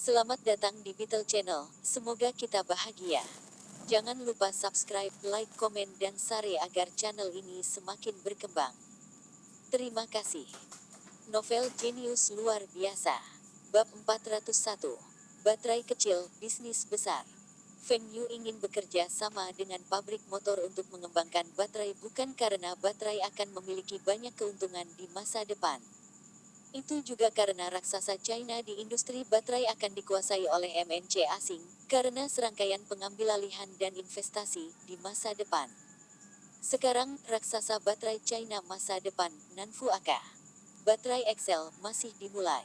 Selamat datang di Beetle Channel, semoga kita bahagia. Jangan lupa subscribe, like, komen, dan share agar channel ini semakin berkembang. Terima kasih. Novel jenius luar biasa. Bab 401. Baterai kecil, bisnis besar. Feng Yu ingin bekerja sama dengan pabrik motor untuk mengembangkan baterai bukan karena baterai akan memiliki banyak keuntungan di masa depan. Itu juga karena raksasa China di industri baterai akan dikuasai oleh MNC asing, karena serangkaian pengambilalihan dan investasi di masa depan. Sekarang, raksasa baterai China masa depan, Nanfu Aka. Baterai Excel masih dimulai.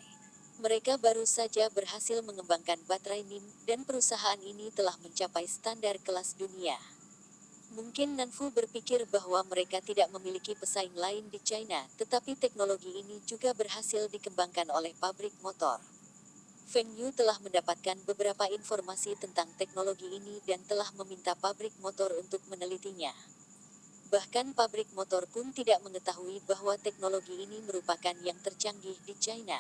Mereka baru saja berhasil mengembangkan baterai NIM, dan perusahaan ini telah mencapai standar kelas dunia. Mungkin Nanfu berpikir bahwa mereka tidak memiliki pesaing lain di China, tetapi teknologi ini juga berhasil dikembangkan oleh pabrik motor. Feng Yu telah mendapatkan beberapa informasi tentang teknologi ini dan telah meminta pabrik motor untuk menelitinya. Bahkan pabrik motor pun tidak mengetahui bahwa teknologi ini merupakan yang tercanggih di China.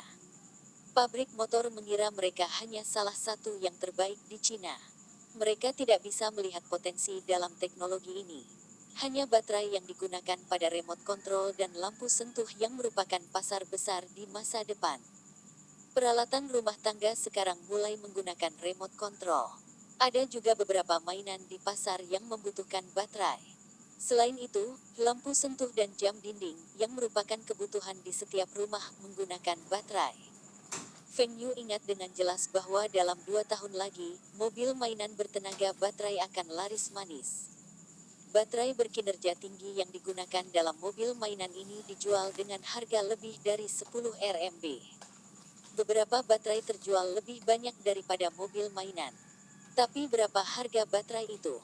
Pabrik motor mengira mereka hanya salah satu yang terbaik di China. Mereka tidak bisa melihat potensi dalam teknologi ini. Hanya baterai yang digunakan pada remote control dan lampu sentuh yang merupakan pasar besar di masa depan. Peralatan rumah tangga sekarang mulai menggunakan remote control. Ada juga beberapa mainan di pasar yang membutuhkan baterai. Selain itu, lampu sentuh dan jam dinding, yang merupakan kebutuhan di setiap rumah, menggunakan baterai. Feng Yu ingat dengan jelas bahwa dalam 2 tahun lagi, mobil mainan bertenaga baterai akan laris manis. Baterai berkinerja tinggi yang digunakan dalam mobil mainan ini dijual dengan harga lebih dari 10 Rmb. Beberapa baterai terjual lebih banyak daripada mobil mainan. Tapi berapa harga baterai itu?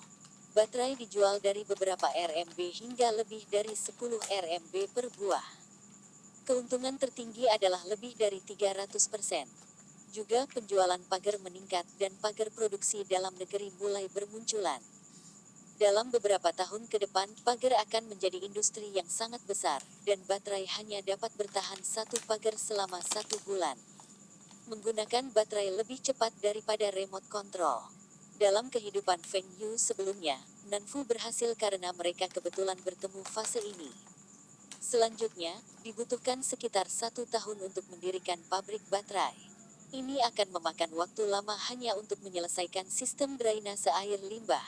Baterai dijual dari beberapa Rmb hingga lebih dari 10 Rmb per buah. Keuntungan tertinggi adalah lebih dari 300%. Juga penjualan pagar meningkat dan pagar produksi dalam negeri mulai bermunculan. Dalam beberapa tahun ke depan, pagar akan menjadi industri yang sangat besar, dan baterai hanya dapat bertahan satu pagar selama 1 bulan. Menggunakan baterai lebih cepat daripada remote control. Dalam kehidupan Feng Yu sebelumnya, Nanfu berhasil karena mereka kebetulan bertemu fase ini. Selanjutnya, dibutuhkan sekitar 1 tahun untuk mendirikan pabrik baterai. Ini akan memakan waktu lama hanya untuk menyelesaikan sistem drainase air limbah.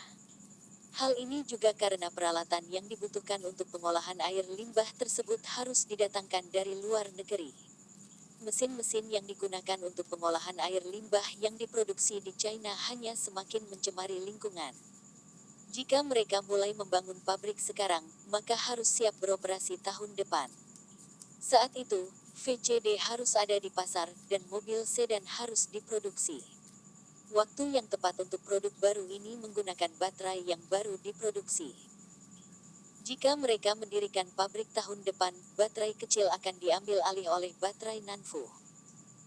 Hal ini juga karena peralatan yang dibutuhkan untuk pengolahan air limbah tersebut harus didatangkan dari luar negeri. Mesin-mesin yang digunakan untuk pengolahan air limbah yang diproduksi di China hanya semakin mencemari lingkungan. Jika mereka mulai membangun pabrik sekarang, maka harus siap beroperasi tahun depan. Saat itu, VCD harus ada di pasar, dan mobil sedan harus diproduksi. Waktu yang tepat untuk produk baru ini menggunakan baterai yang baru diproduksi. Jika mereka mendirikan pabrik tahun depan, baterai kecil akan diambil alih oleh baterai Nanfu.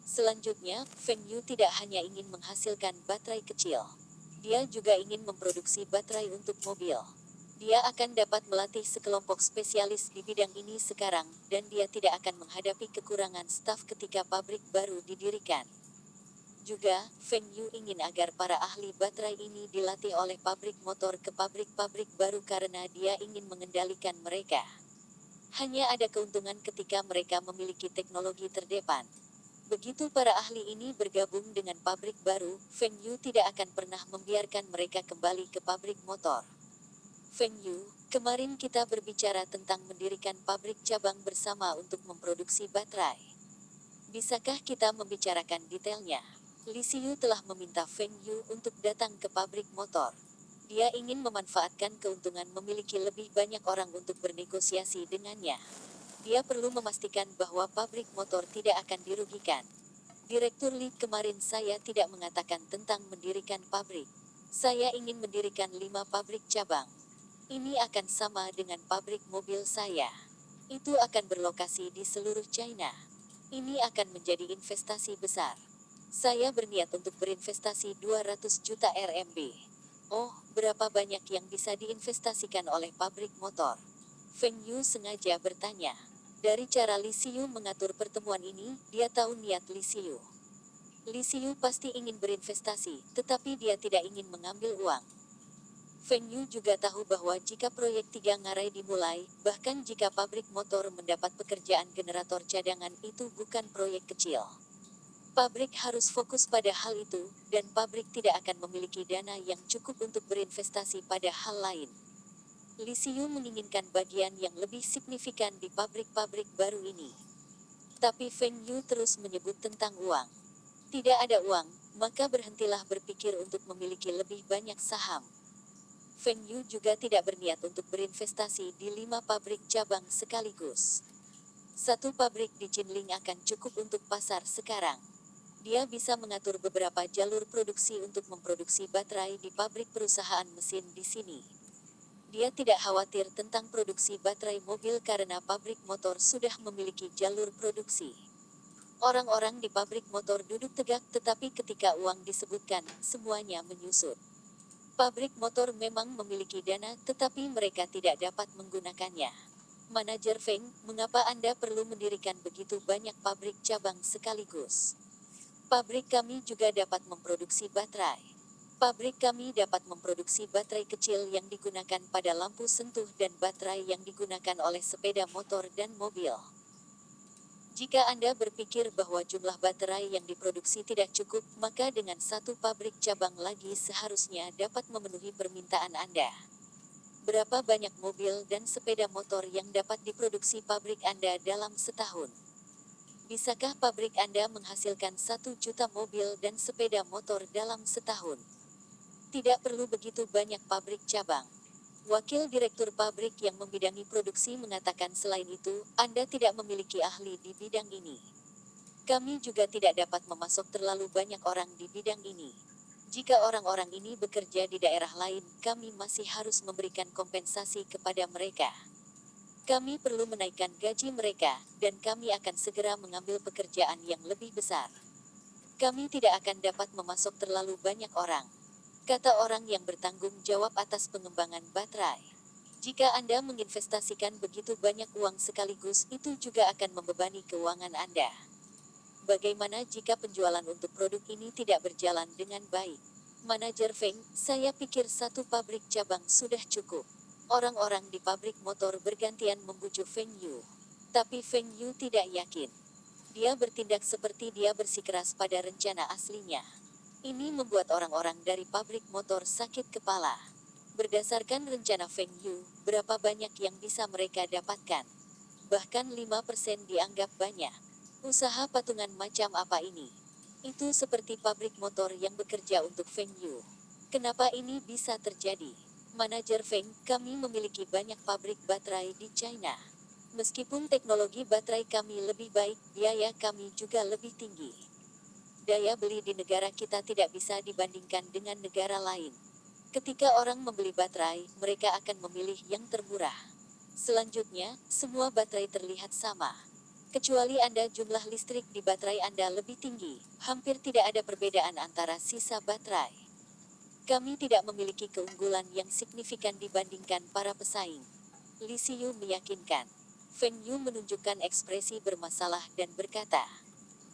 Selanjutnya, Feng Yu tidak hanya ingin menghasilkan baterai kecil. Dia juga ingin memproduksi baterai untuk mobil. Dia akan dapat melatih sekelompok spesialis di bidang ini sekarang, dan dia tidak akan menghadapi kekurangan staf ketika pabrik baru didirikan. Juga, Feng Yu ingin agar para ahli baterai ini dilatih oleh pabrik motor ke pabrik-pabrik baru karena dia ingin mengendalikan mereka. Hanya ada keuntungan ketika mereka memiliki teknologi terdepan. Begitu para ahli ini bergabung dengan pabrik baru, Feng Yu tidak akan pernah membiarkan mereka kembali ke pabrik motor. Feng Yu, kemarin kita berbicara tentang mendirikan pabrik cabang bersama untuk memproduksi baterai. Bisakah kita membicarakan detailnya? Li Xiyu telah meminta Feng Yu untuk datang ke pabrik motor. Dia ingin memanfaatkan keuntungan memiliki lebih banyak orang untuk bernegosiasi dengannya. Dia perlu memastikan bahwa pabrik motor tidak akan dirugikan. Direktur Li, kemarin saya tidak mengatakan tentang mendirikan pabrik. Saya ingin mendirikan 5 pabrik cabang. Ini akan sama dengan pabrik mobil saya. Itu akan berlokasi di seluruh China. Ini akan menjadi investasi besar. Saya berniat untuk berinvestasi 200 juta RMB. Oh, berapa banyak yang bisa diinvestasikan oleh pabrik motor? Feng Yu sengaja bertanya. Dari cara Li Xiyu mengatur pertemuan ini, dia tahu niat Li Xiyu. Li Xiyu pasti ingin berinvestasi, tetapi dia tidak ingin mengambil uang. Feng Yu juga tahu bahwa jika proyek 3 ngarai dimulai, bahkan jika pabrik motor mendapat pekerjaan generator cadangan itu bukan proyek kecil. Pabrik harus fokus pada hal itu, dan pabrik tidak akan memiliki dana yang cukup untuk berinvestasi pada hal lain. Li Xiyu menginginkan bagian yang lebih signifikan di pabrik-pabrik baru ini. Tapi Feng Yu terus menyebut tentang uang. Tidak ada uang, maka berhentilah berpikir untuk memiliki lebih banyak saham. Feng Yu juga tidak berniat untuk berinvestasi di 5 pabrik cabang sekaligus. Satu pabrik di Jinling akan cukup untuk pasar sekarang. Dia bisa mengatur beberapa jalur produksi untuk memproduksi baterai di pabrik perusahaan mesin di sini. Dia tidak khawatir tentang produksi baterai mobil karena pabrik motor sudah memiliki jalur produksi. Orang-orang di pabrik motor duduk tegak, tetapi ketika uang disebutkan, semuanya menyusut. Pabrik motor memang memiliki dana, tetapi mereka tidak dapat menggunakannya. Manajer Feng, mengapa Anda perlu mendirikan begitu banyak pabrik cabang sekaligus? Pabrik kami juga dapat memproduksi baterai. Pabrik kami dapat memproduksi baterai kecil yang digunakan pada lampu sentuh dan baterai yang digunakan oleh sepeda motor dan mobil. Jika Anda berpikir bahwa jumlah baterai yang diproduksi tidak cukup, maka dengan satu pabrik cabang lagi seharusnya dapat memenuhi permintaan Anda. Berapa banyak mobil dan sepeda motor yang dapat diproduksi pabrik Anda dalam setahun? Bisakah pabrik Anda menghasilkan 1 juta mobil dan sepeda motor dalam setahun? Tidak perlu begitu banyak pabrik cabang. Wakil Direktur pabrik yang membidangi produksi mengatakan selain itu, Anda tidak memiliki ahli di bidang ini. Kami juga tidak dapat memasok terlalu banyak orang di bidang ini. Jika orang-orang ini bekerja di daerah lain, kami masih harus memberikan kompensasi kepada mereka. Kami perlu menaikkan gaji mereka, dan kami akan segera mengambil pekerjaan yang lebih besar. Kami tidak akan dapat memasok terlalu banyak orang, kata orang yang bertanggung jawab atas pengembangan baterai. Jika Anda menginvestasikan begitu banyak uang sekaligus, itu juga akan membebani keuangan Anda. Bagaimana jika penjualan untuk produk ini tidak berjalan dengan baik? Manajer Feng, saya pikir satu pabrik cabang sudah cukup. Orang-orang di pabrik motor bergantian membujuk Feng Yu. Tapi Feng Yu tidak yakin. Dia bertindak seperti dia bersikeras pada rencana aslinya. Ini membuat orang-orang dari pabrik motor sakit kepala. Berdasarkan rencana Feng Yu, berapa banyak yang bisa mereka dapatkan? Bahkan 5% dianggap banyak. Usaha patungan macam apa ini? Itu seperti pabrik motor yang bekerja untuk Feng Yu. Kenapa ini bisa terjadi? Manajer Feng, kami memiliki banyak pabrik baterai di China. Meskipun teknologi baterai kami lebih baik, biaya kami juga lebih tinggi. Daya beli di negara kita tidak bisa dibandingkan dengan negara lain. Ketika orang membeli baterai, mereka akan memilih yang termurah. Selanjutnya, semua baterai terlihat sama. Kecuali Anda jumlah listrik di baterai Anda lebih tinggi, hampir tidak ada perbedaan antara sisa baterai. Kami tidak memiliki keunggulan yang signifikan dibandingkan para pesaing. Li Xiyu meyakinkan. Feng Yu menunjukkan ekspresi bermasalah dan berkata,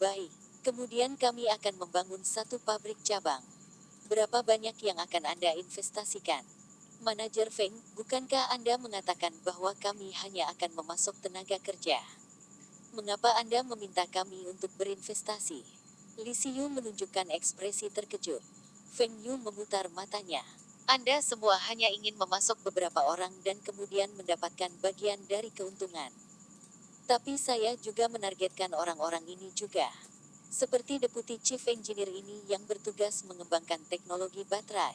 "Baik. Kemudian kami akan membangun satu pabrik cabang. Berapa banyak yang akan Anda investasikan?" Manajer Feng, bukankah Anda mengatakan bahwa kami hanya akan memasok tenaga kerja? Mengapa Anda meminta kami untuk berinvestasi? Li Xiyu menunjukkan ekspresi terkejut. Feng Yu memutar matanya. Anda semua hanya ingin memasok beberapa orang dan kemudian mendapatkan bagian dari keuntungan. Tapi saya juga menargetkan orang-orang ini juga. Seperti Deputi Chief Engineer ini yang bertugas mengembangkan teknologi baterai.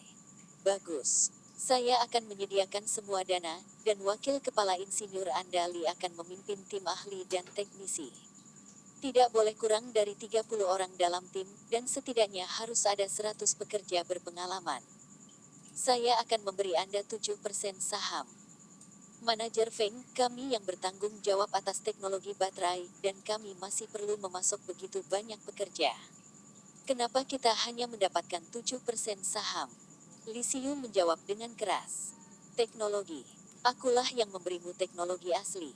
Bagus. Saya akan menyediakan semua dana, dan wakil kepala insinyur Anda Li akan memimpin tim ahli dan teknisi. Tidak boleh kurang dari 30 orang dalam tim, dan setidaknya harus ada 100 pekerja berpengalaman. Saya akan memberi Anda 7% saham. Manajer Feng, kami yang bertanggung jawab atas teknologi baterai, dan kami masih perlu memasok begitu banyak pekerja. Kenapa kita hanya mendapatkan 7% saham? Li Xiyu menjawab dengan keras. Teknologi. Akulah yang memberimu teknologi asli.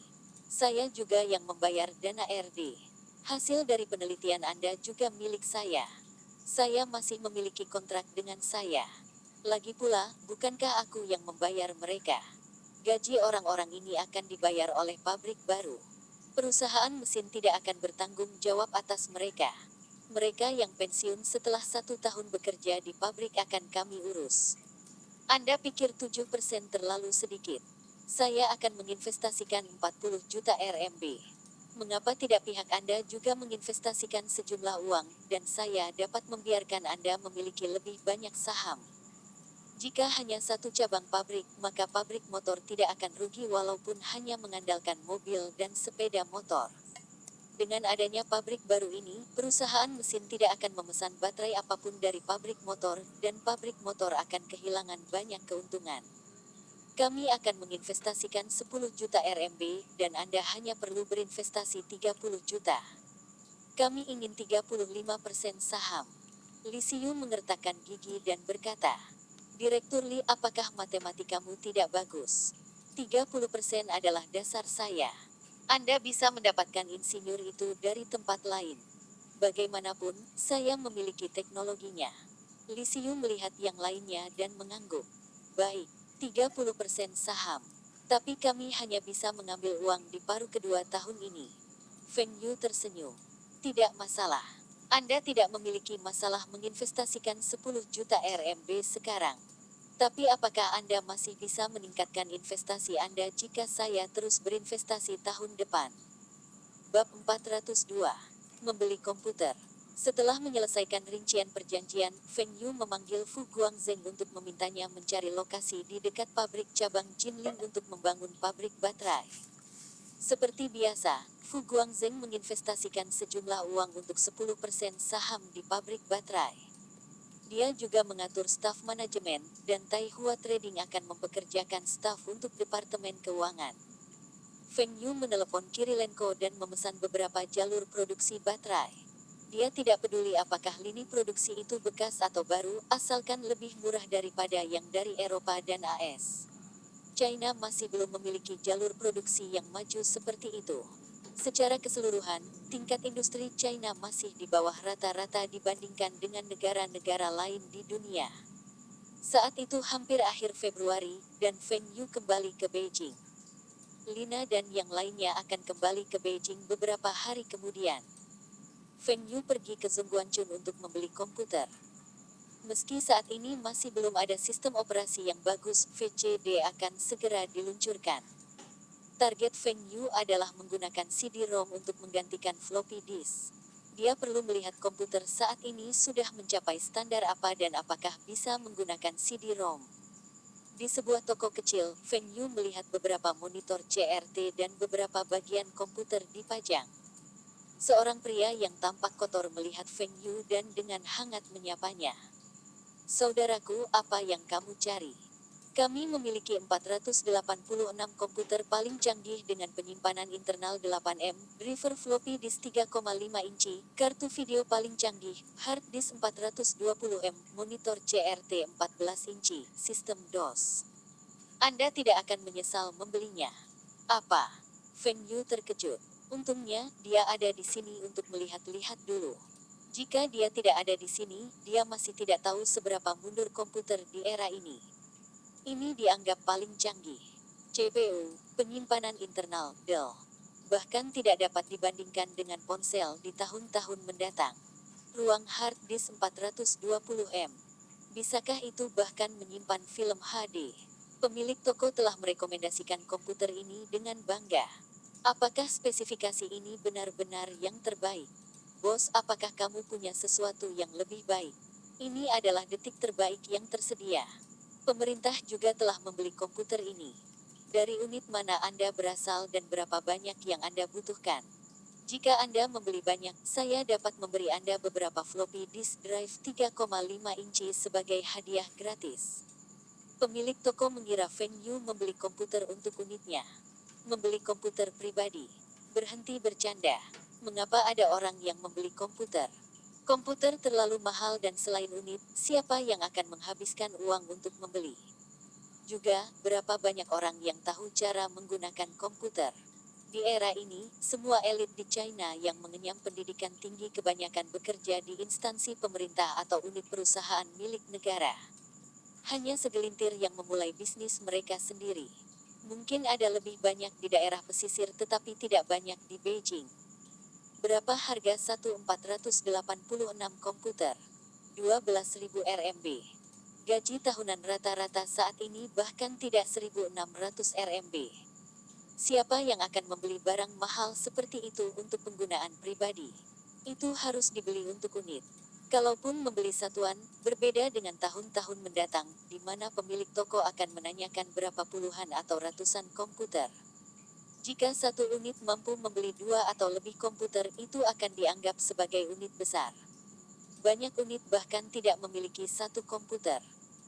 Saya juga yang membayar dana RD. Hasil dari penelitian Anda juga milik saya. Saya masih memiliki kontrak dengan saya. Lagi pula, bukankah aku yang membayar mereka? Gaji orang-orang ini akan dibayar oleh pabrik baru. Perusahaan mesin tidak akan bertanggung jawab atas mereka. Mereka yang pensiun setelah 1 tahun bekerja di pabrik akan kami urus. Anda pikir 7% terlalu sedikit? Saya akan menginvestasikan 40 juta RMB. Mengapa tidak pihak Anda juga menginvestasikan sejumlah uang, dan saya dapat membiarkan Anda memiliki lebih banyak saham? Jika hanya satu cabang pabrik, maka pabrik motor tidak akan rugi walaupun hanya mengandalkan mobil dan sepeda motor. Dengan adanya pabrik baru ini, perusahaan mesin tidak akan memesan baterai apapun dari pabrik motor, dan pabrik motor akan kehilangan banyak keuntungan. Kami akan menginvestasikan 10 juta RMB, dan Anda hanya perlu berinvestasi 30 juta. Kami ingin 35% saham. Li Xiu mengertakkan gigi dan berkata, Direktur Li, apakah matematikamu tidak bagus? 30% adalah dasar saya. Anda bisa mendapatkan insinyur itu dari tempat lain. Bagaimanapun, saya memiliki teknologinya. Li Xiu melihat yang lainnya dan mengangguk. Baik, 30% saham. Tapi kami hanya bisa mengambil uang di paruh kedua tahun ini. Feng Yu tersenyum. Tidak masalah. Anda tidak memiliki masalah menginvestasikan 10 juta RMB sekarang. Tapi apakah Anda masih bisa meningkatkan investasi Anda jika saya terus berinvestasi tahun depan? Bab 402. Membeli komputer. Setelah menyelesaikan rincian perjanjian, Feng Yu memanggil Fu Guangzheng untuk memintanya mencari lokasi di dekat pabrik cabang Jinling untuk membangun pabrik baterai. Seperti biasa, Fu Guangzheng menginvestasikan sejumlah uang untuk 10% saham di pabrik baterai. Dia juga mengatur staf manajemen, dan Tai Hua Trading akan mempekerjakan staf untuk Departemen Keuangan. Feng Yu menelepon Kirilenko dan memesan beberapa jalur produksi baterai. Dia tidak peduli apakah lini produksi itu bekas atau baru, asalkan lebih murah daripada yang dari Eropa dan AS. China masih belum memiliki jalur produksi yang maju seperti itu. Secara keseluruhan, tingkat industri China masih di bawah rata-rata dibandingkan dengan negara-negara lain di dunia. Saat itu hampir akhir Februari, dan Feng Yu kembali ke Beijing. Lina dan yang lainnya akan kembali ke Beijing beberapa hari kemudian. Feng Yu pergi ke Zhongguancun untuk membeli komputer. Meski saat ini masih belum ada sistem operasi yang bagus, VCD akan segera diluncurkan. Target Feng Yu adalah menggunakan CD-ROM untuk menggantikan floppy disk. Dia perlu melihat komputer saat ini sudah mencapai standar apa dan apakah bisa menggunakan CD-ROM. Di sebuah toko kecil, Feng Yu melihat beberapa monitor CRT dan beberapa bagian komputer dipajang. Seorang pria yang tampak kotor melihat Feng Yu dan dengan hangat menyapanya. Saudaraku, apa yang kamu cari? Kami memiliki 486 komputer paling canggih dengan penyimpanan internal 8M, driver floppy disk 3,5 inci, kartu video paling canggih, hard disk 420M, monitor CRT 14 inci, sistem DOS. Anda tidak akan menyesal membelinya. Apa? Feng Yu terkejut. Untungnya, dia ada di sini untuk melihat-lihat dulu. Jika dia tidak ada di sini, dia masih tidak tahu seberapa mundur komputer di era ini. Ini dianggap paling canggih. CPU, penyimpanan internal, Dell. Bahkan tidak dapat dibandingkan dengan ponsel di tahun-tahun mendatang. Ruang hard disk 420M. Bisakah itu bahkan menyimpan film HD? Pemilik toko telah merekomendasikan komputer ini dengan bangga. Apakah spesifikasi ini benar-benar yang terbaik? Bos, apakah kamu punya sesuatu yang lebih baik? Ini adalah detik terbaik yang tersedia. Pemerintah juga telah membeli komputer ini. Dari unit mana Anda berasal dan berapa banyak yang Anda butuhkan? Jika Anda membeli banyak, saya dapat memberi Anda beberapa floppy disk drive 3,5 inci sebagai hadiah gratis. Pemilik toko mengira Feng Yu membeli komputer untuk unitnya. Membeli komputer pribadi. Berhenti bercanda. Mengapa ada orang yang membeli komputer? Komputer terlalu mahal dan selain unit, siapa yang akan menghabiskan uang untuk membeli? Juga, berapa banyak orang yang tahu cara menggunakan komputer? Di era ini, semua elit di China yang mengenyam pendidikan tinggi kebanyakan bekerja di instansi pemerintah atau unit perusahaan milik negara. Hanya segelintir yang memulai bisnis mereka sendiri. Mungkin ada lebih banyak di daerah pesisir tetapi tidak banyak di Beijing. Berapa harga 1.486 komputer? 12.000 RMB. Gaji tahunan rata-rata saat ini bahkan tidak 1.600 RMB. Siapa yang akan membeli barang mahal seperti itu untuk penggunaan pribadi? Itu harus dibeli untuk unit. Kalaupun membeli satuan, berbeda dengan tahun-tahun mendatang, di mana pemilik toko akan menanyakan berapa puluhan atau ratusan komputer. Jika satu unit mampu membeli 2 atau lebih komputer, itu akan dianggap sebagai unit besar. Banyak unit bahkan tidak memiliki satu komputer.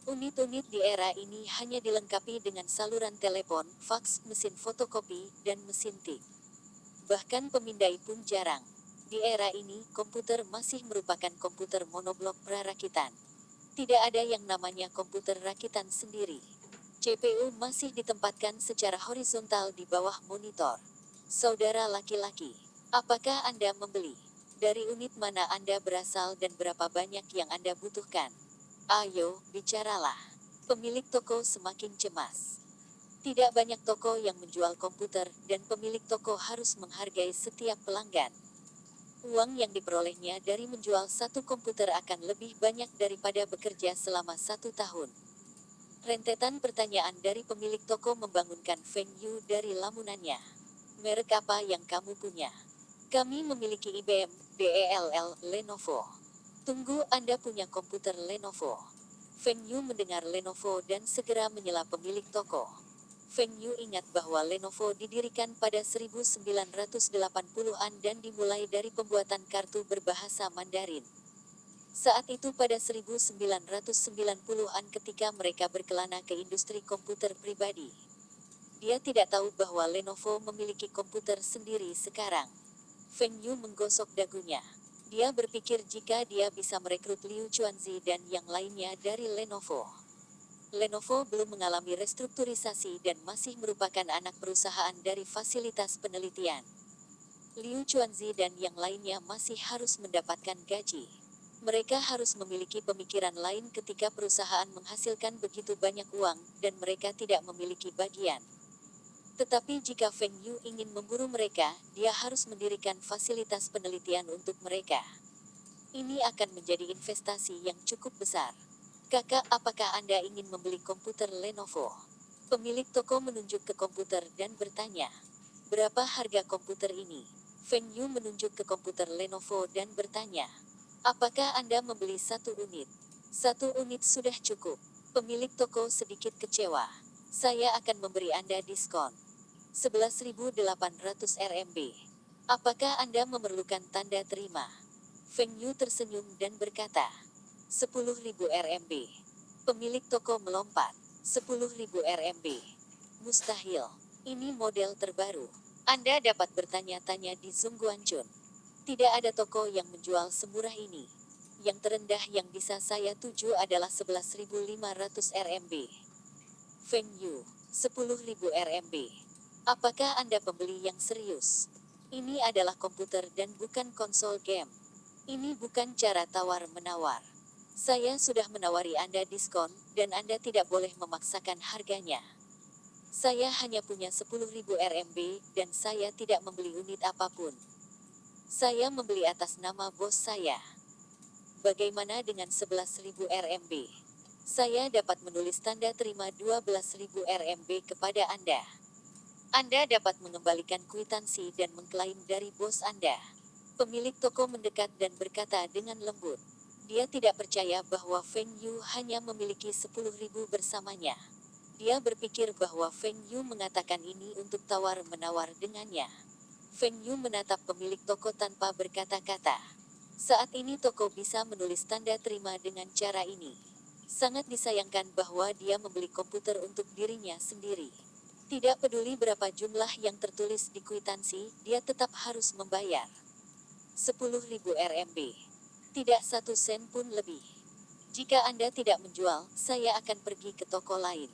Unit-unit di era ini hanya dilengkapi dengan saluran telepon, faks, mesin fotokopi, dan mesin tik. Bahkan pemindai pun jarang. Di era ini, komputer masih merupakan komputer monoblok prarakitan. Tidak ada yang namanya komputer rakitan sendiri. CPU masih ditempatkan secara horizontal di bawah monitor. Saudara laki-laki, apakah Anda membeli? Dari unit mana Anda berasal dan berapa banyak yang Anda butuhkan? Ayo, bicaralah. Pemilik toko semakin cemas. Tidak banyak toko yang menjual komputer, dan pemilik toko harus menghargai setiap pelanggan. Uang yang diperolehnya dari menjual satu komputer akan lebih banyak daripada bekerja selama 1 tahun. Rentetan pertanyaan dari pemilik toko membangunkan Feng Yu dari lamunannya. Merek apa yang kamu punya? Kami memiliki IBM, Dell, Lenovo. Tunggu, Anda punya komputer Lenovo? Feng Yu mendengar Lenovo dan segera menyela pemilik toko. Feng Yu ingat bahwa Lenovo didirikan pada 1980-an dan dimulai dari pembuatan kartu berbahasa Mandarin. Saat itu pada 1990-an ketika mereka berkelana ke industri komputer pribadi. Dia tidak tahu bahwa Lenovo memiliki komputer sendiri sekarang. Feng Yu menggosok dagunya. Dia berpikir jika dia bisa merekrut Liu Chuanzi dan yang lainnya dari Lenovo. Lenovo belum mengalami restrukturisasi dan masih merupakan anak perusahaan dari fasilitas penelitian. Liu Chuanzi dan yang lainnya masih harus mendapatkan gaji. Mereka harus memiliki pemikiran lain ketika perusahaan menghasilkan begitu banyak uang, dan mereka tidak memiliki bagian. Tetapi jika Feng Yu ingin memburu mereka, dia harus mendirikan fasilitas penelitian untuk mereka. Ini akan menjadi investasi yang cukup besar. Kakak, apakah Anda ingin membeli komputer Lenovo? Pemilik toko menunjuk ke komputer dan bertanya, berapa harga komputer ini? Feng Yu menunjuk ke komputer Lenovo dan bertanya, apakah Anda membeli satu unit? Satu unit sudah cukup. Pemilik toko sedikit kecewa. Saya akan memberi Anda diskon. 11.800 RMB. Apakah Anda memerlukan tanda terima? Feng Yu tersenyum dan berkata, 10.000 RMB. Pemilik toko melompat. 10.000 RMB. Mustahil. Ini model terbaru. Anda dapat bertanya-tanya di Zhongguancun. Tidak ada toko yang menjual semurah ini. Yang terendah yang bisa saya tuju adalah 11.500 RMB. Feng Yu, 10.000 RMB. Apakah Anda pembeli yang serius? Ini adalah komputer dan bukan konsol game. Ini bukan cara tawar-menawar. Saya sudah menawari Anda diskon, dan Anda tidak boleh memaksakan harganya. Saya hanya punya 10.000 RMB, dan saya tidak membeli unit apapun. Saya membeli atas nama bos saya. Bagaimana dengan 11.000 RMB? Saya dapat menulis tanda terima 12.000 RMB kepada Anda. Anda dapat mengembalikan kwitansi dan mengklaim dari bos Anda. Pemilik toko mendekat dan berkata dengan lembut. Dia tidak percaya bahwa Feng Yu hanya memiliki 10.000 bersamanya. Dia berpikir bahwa Feng Yu mengatakan ini untuk tawar-menawar dengannya. Feng Yu menatap pemilik toko tanpa berkata-kata. Saat ini toko bisa menulis tanda terima dengan cara ini. Sangat disayangkan bahwa dia membeli komputer untuk dirinya sendiri. Tidak peduli berapa jumlah yang tertulis di kwitansi, dia tetap harus membayar. 10.000 RMB. Tidak 1 sen pun lebih. Jika Anda tidak menjual, saya akan pergi ke toko lain.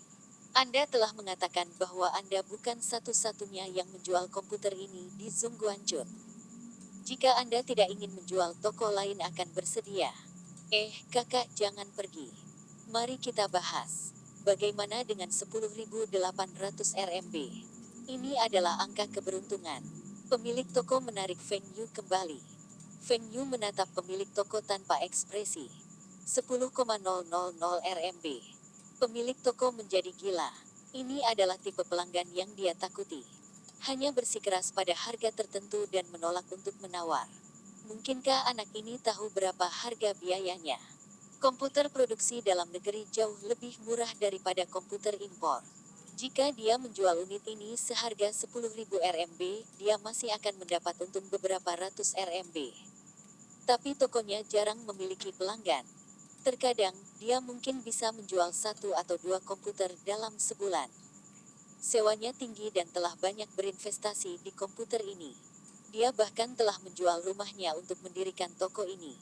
Anda telah mengatakan bahwa Anda bukan satu-satunya yang menjual komputer ini di Zhongguancun. Jika Anda tidak ingin menjual, toko lain akan bersedia. Kakak, jangan pergi. Mari kita bahas. Bagaimana dengan 10.800 RMB? Ini adalah angka keberuntungan. Pemilik toko menarik Feng Yu kembali. Feng Yu menatap pemilik toko tanpa ekspresi. 10,000 RMB. Pemilik toko menjadi gila. Ini adalah tipe pelanggan yang dia takuti. Hanya bersikeras pada harga tertentu dan menolak untuk menawar. Mungkinkah anak ini tahu berapa harga biayanya? Komputer produksi dalam negeri jauh lebih murah daripada komputer impor. Jika dia menjual unit ini seharga 10.000 RMB, dia masih akan mendapat untung beberapa ratus RMB. Tapi tokonya jarang memiliki pelanggan. Terkadang, dia mungkin bisa menjual satu atau dua komputer dalam sebulan. Sewanya tinggi dan telah banyak berinvestasi di komputer ini. Dia bahkan telah menjual rumahnya untuk mendirikan toko ini.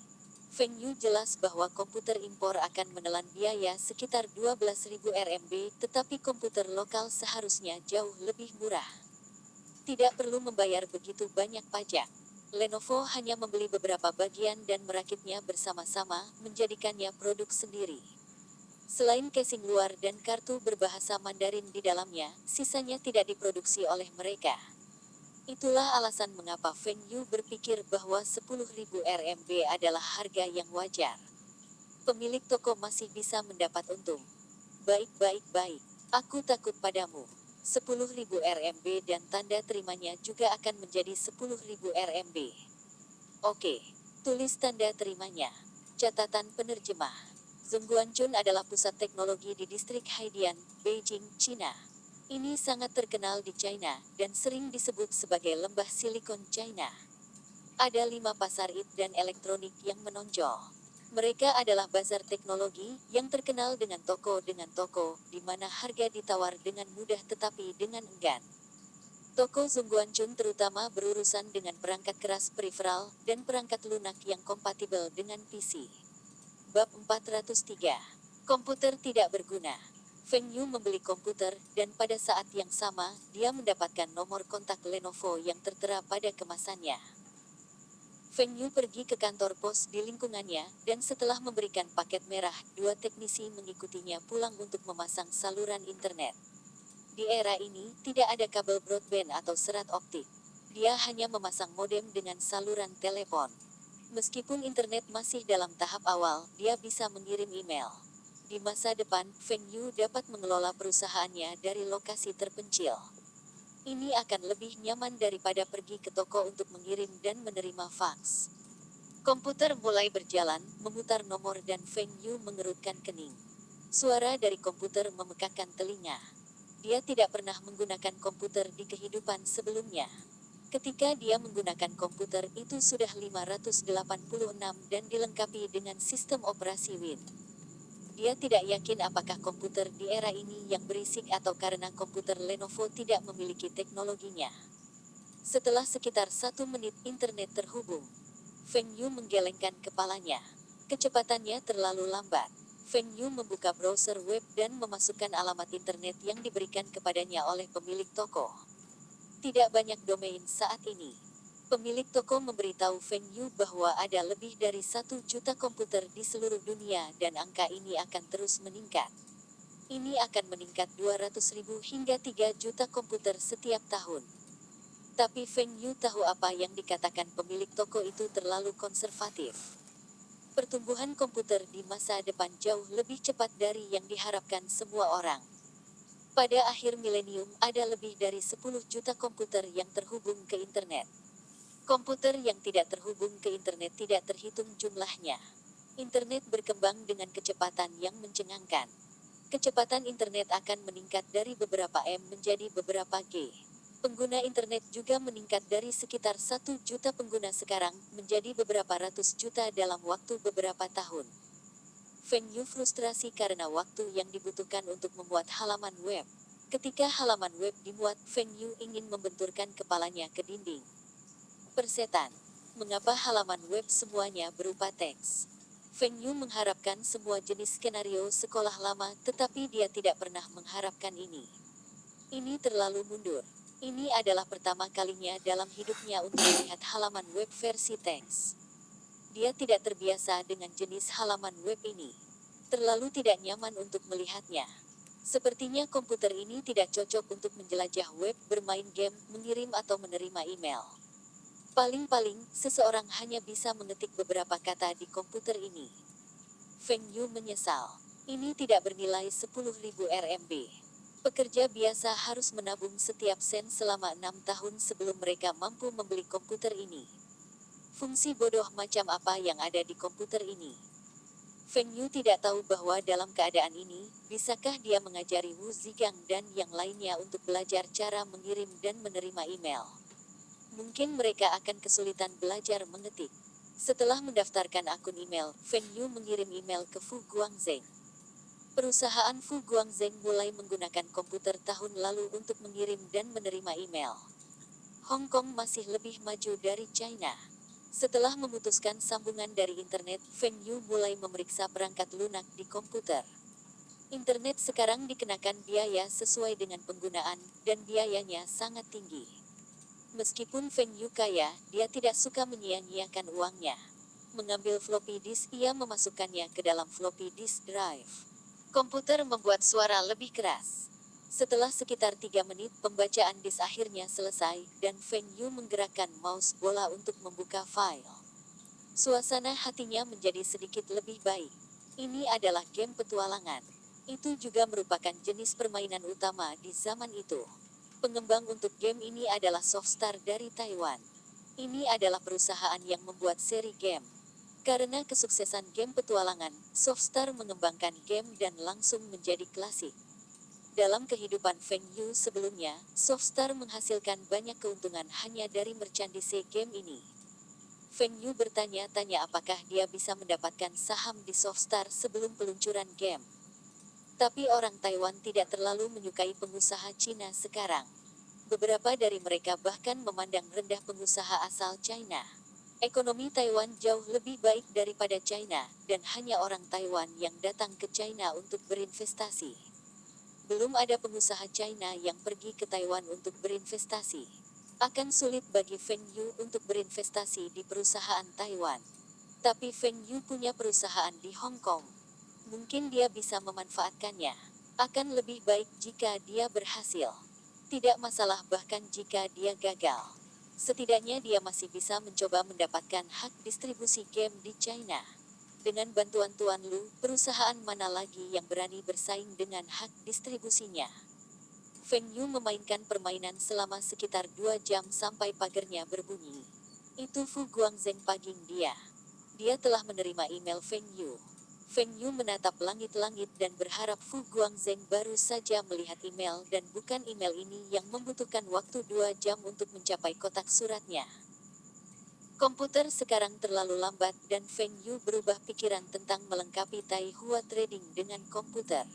Feng Yu jelas bahwa komputer impor akan menelan biaya sekitar 12.000 RMB, tetapi komputer lokal seharusnya jauh lebih murah. Tidak perlu membayar begitu banyak pajak. Lenovo hanya membeli beberapa bagian dan merakitnya bersama-sama, menjadikannya produk sendiri. Selain casing luar dan kartu berbahasa Mandarin di dalamnya, sisanya tidak diproduksi oleh mereka. Itulah alasan mengapa Feng Yu berpikir bahwa 10.000 RMB adalah harga yang wajar. Pemilik toko masih bisa mendapat untung. Baik. Aku takut padamu. 10.000 RMB dan tanda terimanya juga akan menjadi 10.000 RMB. Oke, tulis tanda terimanya. Catatan penerjemah. Zhongguancun adalah pusat teknologi di distrik Haidian, Beijing, China. Ini sangat terkenal di China, dan sering disebut sebagai lembah silikon China. Ada 5 pasar IT dan elektronik yang menonjol. Mereka adalah bazar teknologi, yang terkenal dengan toko, di mana harga ditawar dengan mudah tetapi dengan enggan. Toko Zhongguancun terutama berurusan dengan perangkat keras peripheral, dan perangkat lunak yang kompatibel dengan PC. Bab 403. Komputer tidak berguna. Feng Yu membeli komputer, dan pada saat yang sama, dia mendapatkan nomor kontak Lenovo yang tertera pada kemasannya. Feng Yu pergi ke kantor pos di lingkungannya, dan setelah memberikan paket merah, 2 teknisi mengikutinya pulang untuk memasang saluran internet. Di era ini, tidak ada kabel broadband atau serat optik. Dia hanya memasang modem dengan saluran telepon. Meskipun internet masih dalam tahap awal, dia bisa mengirim email. Di masa depan, Feng Yu dapat mengelola perusahaannya dari lokasi terpencil. Ini akan lebih nyaman daripada pergi ke toko untuk mengirim dan menerima faks. Komputer mulai berjalan, memutar nomor dan Feng Yu mengerutkan kening. Suara dari komputer memekakkan telinga. Dia tidak pernah menggunakan komputer di kehidupan sebelumnya. Ketika dia menggunakan komputer itu sudah 586 dan dilengkapi dengan sistem operasi Win. Dia tidak yakin apakah komputer di era ini yang berisik atau karena komputer Lenovo tidak memiliki teknologinya. Setelah sekitar 1 menit internet terhubung, Feng Yu menggelengkan kepalanya. Kecepatannya terlalu lambat. Feng Yu membuka browser web dan memasukkan alamat internet yang diberikan kepadanya oleh pemilik toko. Tidak banyak domain saat ini. Pemilik toko memberitahu Feng Yu bahwa ada lebih dari 1 juta komputer di seluruh dunia dan angka ini akan terus meningkat. Ini akan meningkat 200.000 hingga 3 juta komputer setiap tahun. Tapi Feng Yu tahu apa yang dikatakan pemilik toko itu terlalu konservatif. Pertumbuhan komputer di masa depan jauh lebih cepat dari yang diharapkan semua orang. Pada akhir milenium ada lebih dari 10 juta komputer yang terhubung ke internet. Komputer yang tidak terhubung ke internet tidak terhitung jumlahnya. Internet berkembang dengan kecepatan yang mencengangkan. Kecepatan internet akan meningkat dari beberapa M menjadi beberapa G. Pengguna internet juga meningkat dari sekitar 1 juta pengguna sekarang, menjadi beberapa ratus juta dalam waktu beberapa tahun. Feng Yu frustrasi karena waktu yang dibutuhkan untuk membuat halaman web. Ketika halaman web dimuat, Feng Yu ingin membenturkan kepalanya ke dinding. Persetan. Mengapa halaman web semuanya berupa teks? Feng Yu mengharapkan semua jenis skenario sekolah lama, tetapi dia tidak pernah mengharapkan ini. Ini terlalu mundur. Ini adalah pertama kalinya dalam hidupnya untuk melihat halaman web versi teks. Dia tidak terbiasa dengan jenis halaman web ini. Terlalu tidak nyaman untuk melihatnya. Sepertinya komputer ini tidak cocok untuk menjelajah web, bermain game, mengirim atau menerima email. Paling-paling, seseorang hanya bisa mengetik beberapa kata di komputer ini. Feng Yu menyesal. Ini tidak bernilai 10.000 RMB. Pekerja biasa harus menabung setiap sen selama 6 tahun sebelum mereka mampu membeli komputer ini. Fungsi bodoh macam apa yang ada di komputer ini? Feng Yu tidak tahu bahwa dalam keadaan ini, bisakah dia mengajari Wu Zigang dan yang lainnya untuk belajar cara mengirim dan menerima email. Mungkin mereka akan kesulitan belajar mengetik. Setelah mendaftarkan akun email, Feng Yu mengirim email ke Fu Guangzheng. Perusahaan Fu Guangzheng mulai menggunakan komputer tahun lalu untuk mengirim dan menerima email. Hong Kong masih lebih maju dari China. Setelah memutuskan sambungan dari internet, Feng Yu mulai memeriksa perangkat lunak di komputer. Internet sekarang dikenakan biaya sesuai dengan penggunaan, dan biayanya sangat tinggi. Meskipun Feng Yu kaya, dia tidak suka menyia-nyiakan uangnya. Mengambil floppy disk, ia memasukkannya ke dalam floppy disk drive. Komputer membuat suara lebih keras. Setelah sekitar 3 menit, pembacaan disk akhirnya selesai, dan Feng Yu menggerakkan mouse bola untuk membuka file. Suasana hatinya menjadi sedikit lebih baik. Ini adalah game petualangan. Itu juga merupakan jenis permainan utama di zaman itu. Pengembang untuk game ini adalah Softstar dari Taiwan. Ini adalah perusahaan yang membuat seri game. Karena kesuksesan game petualangan, Softstar mengembangkan game dan langsung menjadi klasik. Dalam kehidupan Feng Yu sebelumnya, Softstar menghasilkan banyak keuntungan hanya dari merchandise game ini. Feng Yu bertanya-tanya apakah dia bisa mendapatkan saham di Softstar sebelum peluncuran game. Tapi orang Taiwan tidak terlalu menyukai pengusaha Cina sekarang. Beberapa dari mereka bahkan memandang rendah pengusaha asal China. Ekonomi Taiwan jauh lebih baik daripada China, dan hanya orang Taiwan yang datang ke China untuk berinvestasi. Belum ada pengusaha China yang pergi ke Taiwan untuk berinvestasi. Akan sulit bagi Feng Yu untuk berinvestasi di perusahaan Taiwan. Tapi Feng Yu punya perusahaan di Hong Kong. Mungkin dia bisa memanfaatkannya. Akan lebih baik jika dia berhasil. Tidak masalah bahkan jika dia gagal. Setidaknya dia masih bisa mencoba mendapatkan hak distribusi game di China. Dengan bantuan Tuan Lu, perusahaan mana lagi yang berani bersaing dengan hak distribusinya? Feng Yu memainkan permainan selama sekitar 2 jam sampai pagernya berbunyi. Itu Fu Guangzheng paging dia. Dia telah menerima email Feng Yu. Feng Yu menatap langit-langit dan berharap Fu Guangzheng baru saja melihat email dan bukan email ini yang membutuhkan waktu 2 jam untuk mencapai kotak suratnya. Komputer sekarang terlalu lambat dan Feng Yu berubah pikiran tentang melengkapi Tai Hua Trading dengan komputer.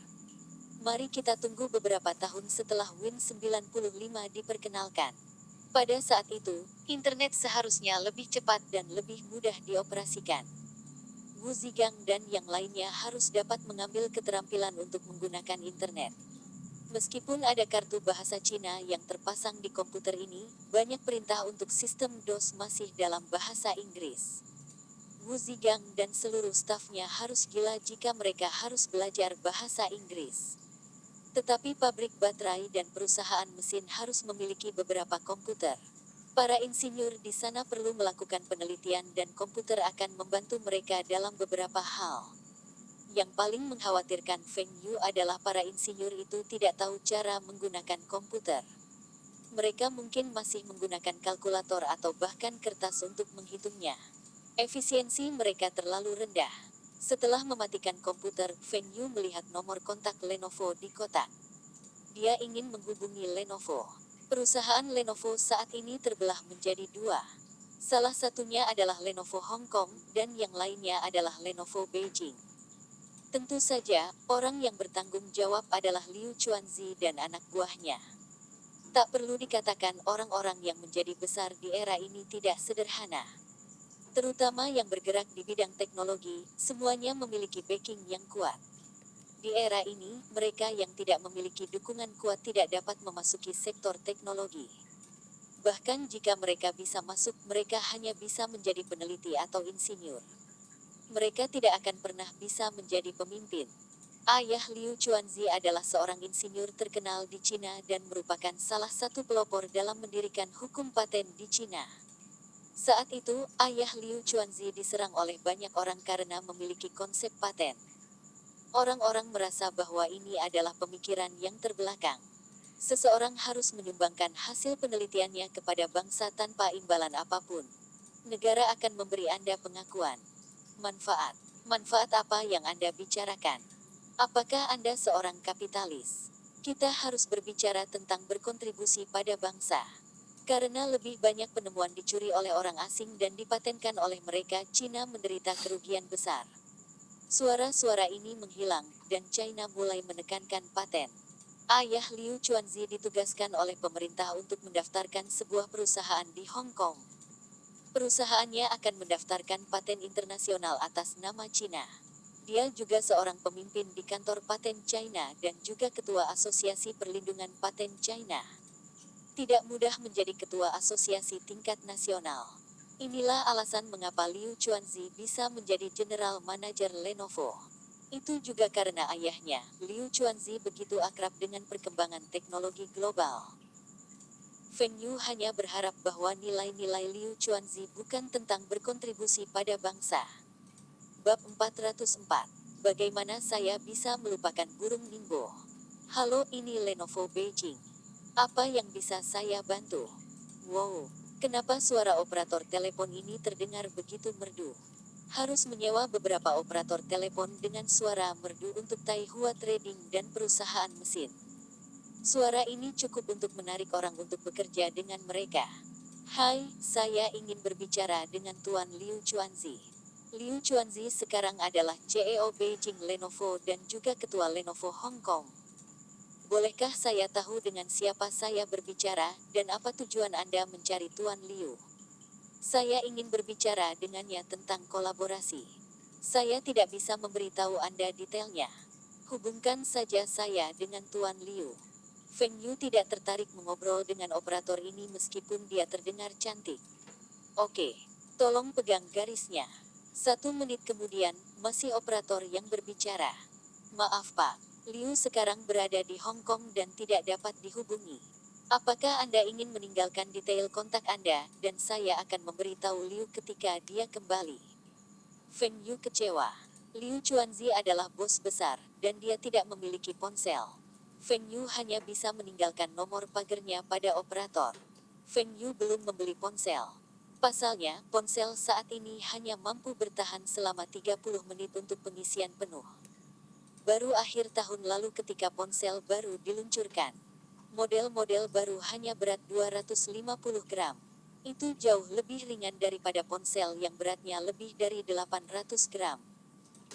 Mari kita tunggu beberapa tahun setelah Win95 diperkenalkan. Pada saat itu, internet seharusnya lebih cepat dan lebih mudah dioperasikan. Wu Zigang dan yang lainnya harus dapat mengambil keterampilan untuk menggunakan internet. Meskipun ada kartu bahasa Cina yang terpasang di komputer ini, banyak perintah untuk sistem DOS masih dalam bahasa Inggris. Wu Zigang dan seluruh stafnya harus gila jika mereka harus belajar bahasa Inggris. Tetapi pabrik baterai dan perusahaan mesin harus memiliki beberapa komputer. Para insinyur di sana perlu melakukan penelitian dan komputer akan membantu mereka dalam beberapa hal. Yang paling mengkhawatirkan Feng Yu adalah para insinyur itu tidak tahu cara menggunakan komputer. Mereka mungkin masih menggunakan kalkulator atau bahkan kertas untuk menghitungnya. Efisiensi mereka terlalu rendah. Setelah mematikan komputer, Feng Yu melihat nomor kontak Lenovo di kotak. Dia ingin menghubungi Lenovo. Perusahaan Lenovo saat ini terbelah menjadi 2. Salah satunya adalah Lenovo Hong Kong, dan yang lainnya adalah Lenovo Beijing. Tentu saja, orang yang bertanggung jawab adalah Liu Chuanzi dan anak buahnya. Tak perlu dikatakan orang-orang yang menjadi besar di era ini tidak sederhana. terutama yang bergerak di bidang teknologi, semuanya memiliki backing yang kuat. Di era ini, mereka yang tidak memiliki dukungan kuat tidak dapat memasuki sektor teknologi. Bahkan jika mereka bisa masuk, mereka hanya bisa menjadi peneliti atau insinyur. Mereka tidak akan pernah bisa menjadi pemimpin. Ayah Liu Chuanzi adalah seorang insinyur terkenal di Cina dan merupakan salah satu pelopor dalam mendirikan hukum paten di Cina. Saat itu, ayah Liu Chuanzi diserang oleh banyak orang karena memiliki konsep paten. Orang-orang merasa bahwa ini adalah pemikiran yang terbelakang. Seseorang harus menyumbangkan hasil penelitiannya kepada bangsa tanpa imbalan apapun. Negara akan memberi Anda pengakuan. Manfaat. Manfaat apa yang Anda bicarakan? Apakah Anda seorang kapitalis? Kita harus berbicara tentang berkontribusi pada bangsa. Karena lebih banyak penemuan dicuri oleh orang asing dan dipatenkan oleh mereka, Cina menderita kerugian besar. Suara-suara ini menghilang, dan China mulai menekankan paten. Ayah Liu Chuanzi ditugaskan oleh pemerintah untuk mendaftarkan sebuah perusahaan di Hong Kong. Perusahaannya akan mendaftarkan paten internasional atas nama Cina. Dia juga seorang pemimpin di kantor paten China dan juga ketua Asosiasi Perlindungan Paten China. Tidak mudah menjadi ketua asosiasi tingkat nasional. Inilah alasan mengapa Liu Chuanzi bisa menjadi general manager Lenovo. Itu juga karena ayahnya, Liu Chuanzi, begitu akrab dengan perkembangan teknologi global. Feng Yu hanya berharap bahwa nilai-nilai Liu Chuanzi bukan tentang berkontribusi pada bangsa. Bab 404. Bagaimana saya bisa melupakan burung Ningbo? Halo, ini Lenovo Beijing. Apa yang bisa saya bantu? Wow, kenapa suara operator telepon ini terdengar begitu merdu? Harus menyewa beberapa operator telepon dengan suara merdu untuk Taihua Trading dan perusahaan mesin. Suara ini cukup untuk menarik orang untuk bekerja dengan mereka. Hai, saya ingin berbicara dengan Tuan Liu Chuanzi. Liu Chuanzi sekarang adalah CEO Beijing Lenovo dan juga ketua Lenovo Hong Kong. Bolehkah saya tahu dengan siapa saya berbicara, dan apa tujuan Anda mencari Tuan Liu? Saya ingin berbicara dengannya tentang kolaborasi. Saya tidak bisa memberitahu Anda detailnya. Hubungkan saja saya dengan Tuan Liu. Feng Yu tidak tertarik mengobrol dengan operator ini meskipun dia terdengar cantik. Oke, tolong pegang garisnya. 1 menit kemudian, masih operator yang berbicara. Maaf Pak, Liu sekarang berada di Hong Kong dan tidak dapat dihubungi. Apakah Anda ingin meninggalkan detail kontak Anda, dan saya akan memberitahu Liu ketika dia kembali? Feng Yu kecewa. Liu Chuanzi adalah bos besar, dan dia tidak memiliki ponsel. Feng Yu hanya bisa meninggalkan nomor pagernya pada operator. Feng Yu belum membeli ponsel. Pasalnya, ponsel saat ini hanya mampu bertahan selama 30 menit untuk pengisian penuh. Baru akhir tahun lalu ketika ponsel baru diluncurkan. Model-model baru hanya berat 250 gram. Itu jauh lebih ringan daripada ponsel yang beratnya lebih dari 800 gram.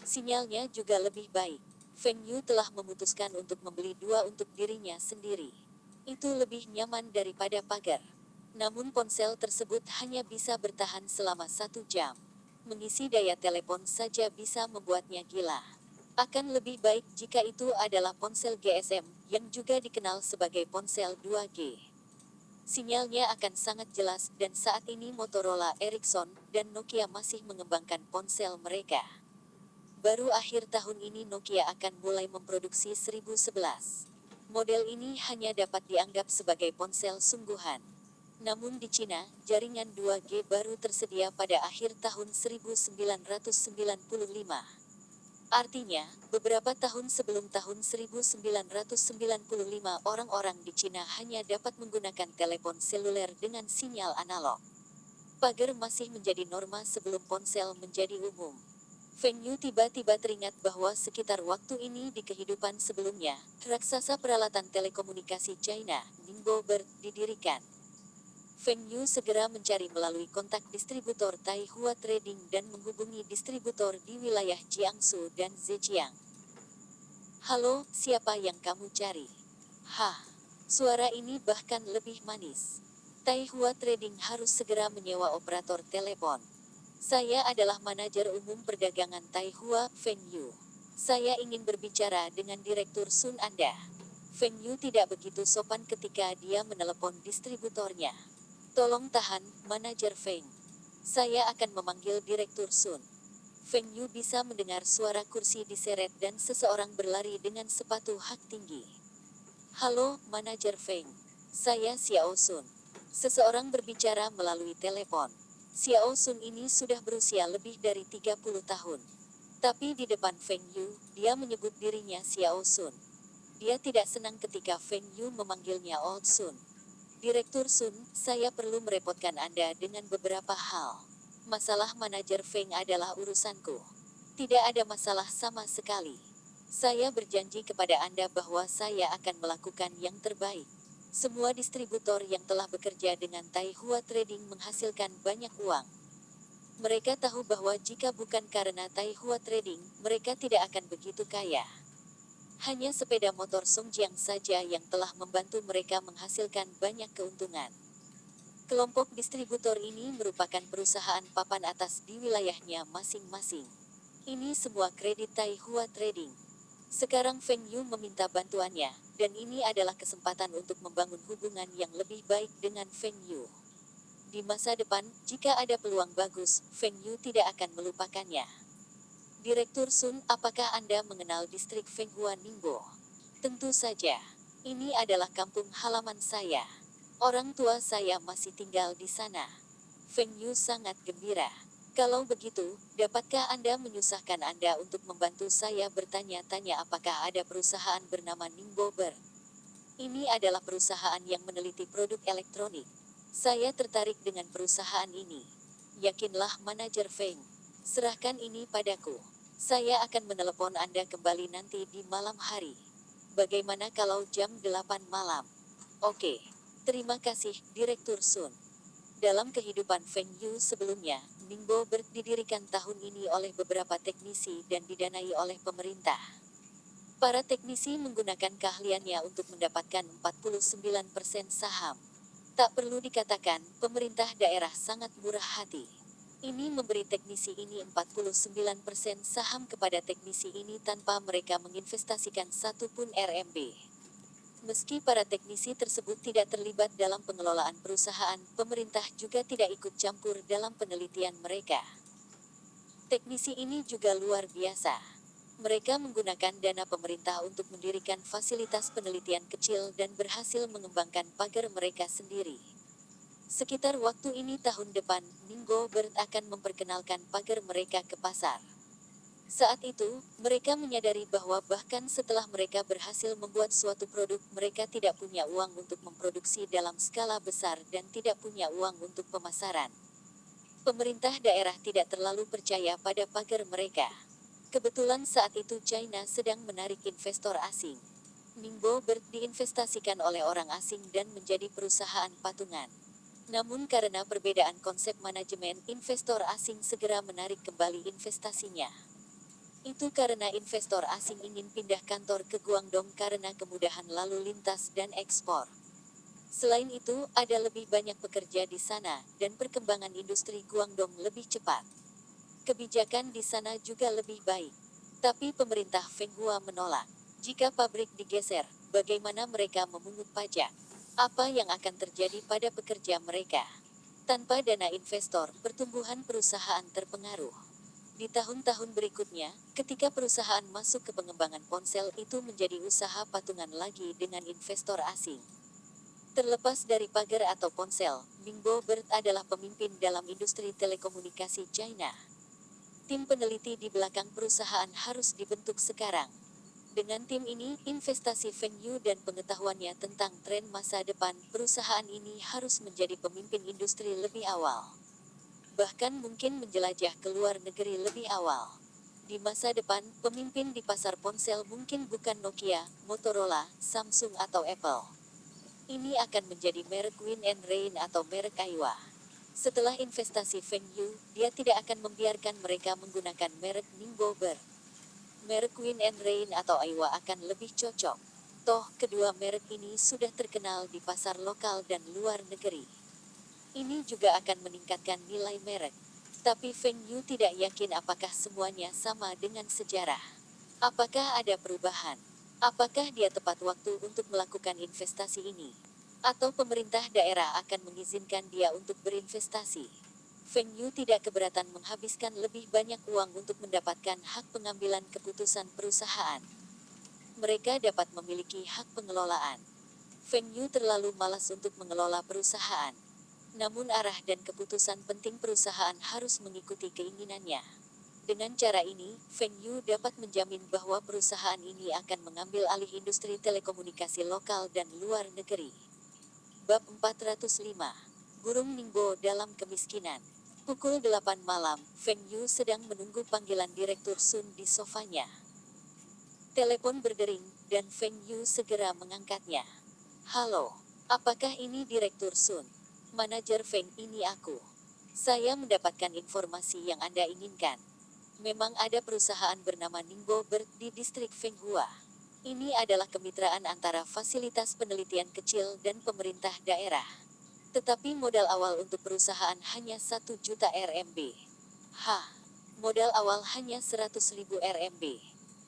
Sinyalnya juga lebih baik. Feng Yu telah memutuskan untuk membeli 2 untuk dirinya sendiri. Itu lebih nyaman daripada pagar. Namun ponsel tersebut hanya bisa bertahan selama 1 jam. Mengisi daya telepon saja bisa membuatnya gila. Akan lebih baik jika itu adalah ponsel GSM, yang juga dikenal sebagai ponsel 2G. Sinyalnya akan sangat jelas, dan saat ini Motorola, Ericsson, dan Nokia masih mengembangkan ponsel mereka. Baru akhir tahun ini Nokia akan mulai memproduksi 1011. Model ini hanya dapat dianggap sebagai ponsel sungguhan. Namun di Cina, jaringan 2G baru tersedia pada akhir tahun 1995. Artinya, beberapa tahun sebelum tahun 1995 orang-orang di Cina hanya dapat menggunakan telepon seluler dengan sinyal analog. Pagar masih menjadi norma sebelum ponsel menjadi umum. Feng Yu tiba-tiba teringat bahwa sekitar waktu ini di kehidupan sebelumnya, raksasa peralatan telekomunikasi China, Ningbo didirikan. Feng Yu segera mencari melalui kontak distributor Taihua Trading dan menghubungi distributor di wilayah Jiangsu dan Zhejiang. Halo, siapa yang kamu cari? Hah, suara ini bahkan lebih manis. Taihua Trading harus segera menyewa operator telepon. Saya adalah manajer umum perdagangan Taihua, Feng Yu. Saya ingin berbicara dengan Direktur Sun Anda. Feng Yu tidak begitu sopan ketika dia menelepon distributornya. Tolong tahan, manajer Feng. Saya akan memanggil Direktur Sun. Feng Yu bisa mendengar suara kursi diseret dan seseorang berlari dengan sepatu hak tinggi. Halo, manajer Feng. Saya Xiao Sun. Seseorang berbicara melalui telepon. Xiao Sun ini sudah berusia lebih dari 30 tahun. Tapi di depan Feng Yu, dia menyebut dirinya Xiao Sun. Dia tidak senang ketika Feng Yu memanggilnya Old Sun. Direktur Sun, saya perlu merepotkan Anda dengan beberapa hal. Masalah manajer Feng adalah urusanku. Tidak ada masalah sama sekali. Saya berjanji kepada Anda bahwa saya akan melakukan yang terbaik. Semua distributor yang telah bekerja dengan Taihua Trading menghasilkan banyak uang. Mereka tahu bahwa jika bukan karena Taihua Trading, mereka tidak akan begitu kaya. Hanya sepeda motor Songjiang saja yang telah membantu mereka menghasilkan banyak keuntungan. Kelompok distributor ini merupakan perusahaan papan atas di wilayahnya masing-masing. Ini semua kredit Taihua Trading. Sekarang Feng Yu meminta bantuannya, dan ini adalah kesempatan untuk membangun hubungan yang lebih baik dengan Feng Yu. Di masa depan, jika ada peluang bagus, Feng Yu tidak akan melupakannya. Direktur Sun, apakah Anda mengenal distrik Fenghua Ningbo? Tentu saja. Ini adalah kampung halaman saya. Orang tua saya masih tinggal di sana. Feng Yu sangat gembira. Kalau begitu, dapatkah Anda menyusahkan Anda untuk membantu saya bertanya-tanya apakah ada perusahaan bernama Ningbo Ber? Ini adalah perusahaan yang meneliti produk elektronik. Saya tertarik dengan perusahaan ini. Yakinlah manajer Feng. Serahkan ini padaku. Saya akan menelepon Anda kembali nanti di malam hari. Bagaimana kalau jam 8 malam? Oke. Terima kasih, Direktur Sun. Dalam kehidupan Feng Yu sebelumnya, Ningbo Bird didirikan tahun ini oleh beberapa teknisi dan didanai oleh pemerintah. Para teknisi menggunakan keahliannya untuk mendapatkan 49% saham. Tak perlu dikatakan, pemerintah daerah sangat murah hati. Ini memberi teknisi ini 49% saham kepada teknisi ini tanpa mereka menginvestasikan satupun RMB. Meski para teknisi tersebut tidak terlibat dalam pengelolaan perusahaan, pemerintah juga tidak ikut campur dalam penelitian mereka. Teknisi ini juga luar biasa. Mereka menggunakan dana pemerintah untuk mendirikan fasilitas penelitian kecil dan berhasil mengembangkan pagar mereka sendiri. Sekitar waktu ini tahun depan, Ningbo Bird akan memperkenalkan pagar mereka ke pasar. Saat itu, mereka menyadari bahwa bahkan setelah mereka berhasil membuat suatu produk, mereka tidak punya uang untuk memproduksi dalam skala besar dan tidak punya uang untuk pemasaran. Pemerintah daerah tidak terlalu percaya pada pagar mereka. Kebetulan saat itu China sedang menarik investor asing. Ningbo Bird diinvestasikan oleh orang asing dan menjadi perusahaan patungan. Namun karena perbedaan konsep manajemen, investor asing segera menarik kembali investasinya. Itu karena investor asing ingin pindah kantor ke Guangdong karena kemudahan lalu lintas dan ekspor. Selain itu, ada lebih banyak pekerja di sana, dan perkembangan industri Guangdong lebih cepat. Kebijakan di sana juga lebih baik. Tapi pemerintah Fenghua menolak. Jika pabrik digeser, bagaimana mereka memungut pajak? Apa yang akan terjadi pada pekerja mereka? Tanpa dana investor, pertumbuhan perusahaan terpengaruh. Di tahun-tahun berikutnya, ketika perusahaan masuk ke pengembangan ponsel itu menjadi usaha patungan lagi dengan investor asing. Terlepas dari pagar atau ponsel, Ningbo Bird adalah pemimpin dalam industri telekomunikasi China. Tim peneliti di belakang perusahaan harus dibentuk sekarang. Dengan tim ini, investasi Feng Yu dan pengetahuannya tentang tren masa depan, perusahaan ini harus menjadi pemimpin industri lebih awal. Bahkan mungkin menjelajah ke luar negeri lebih awal. Di masa depan, pemimpin di pasar ponsel mungkin bukan Nokia, Motorola, Samsung atau Apple. Ini akan menjadi merek Win and Rain atau merek Aiwa. Setelah investasi Feng Yu, dia tidak akan membiarkan mereka menggunakan merek Ningbo Bird. Merek Win and Rain atau Aiwa akan lebih cocok. Toh, kedua merek ini sudah terkenal di pasar lokal dan luar negeri. Ini juga akan meningkatkan nilai merek. Tapi Feng Yu tidak yakin apakah semuanya sama dengan sejarah. Apakah ada perubahan? Apakah dia tepat waktu untuk melakukan investasi ini? Atau pemerintah daerah akan mengizinkan dia untuk berinvestasi? Feng Yu tidak keberatan menghabiskan lebih banyak uang untuk mendapatkan hak pengambilan keputusan perusahaan. Mereka dapat memiliki hak pengelolaan. Feng Yu terlalu malas untuk mengelola perusahaan. Namun arah dan keputusan penting perusahaan harus mengikuti keinginannya. Dengan cara ini, Feng Yu dapat menjamin bahwa perusahaan ini akan mengambil alih industri telekomunikasi lokal dan luar negeri. Bab 405. Gurung Ningbo dalam kemiskinan. Pukul 8 malam, Feng Yu sedang menunggu panggilan Direktur Sun di sofanya. Telepon berdering, dan Feng Yu segera mengangkatnya. Halo, apakah ini Direktur Sun? Manajer Feng, ini aku. Saya mendapatkan informasi yang Anda inginkan. Memang ada perusahaan bernama Ningbo Bird di distrik Fenghua. Ini adalah kemitraan antara fasilitas penelitian kecil dan pemerintah daerah. Tetapi modal awal untuk perusahaan hanya 1 juta RMB. Hah, modal awal hanya 100.000 RMB.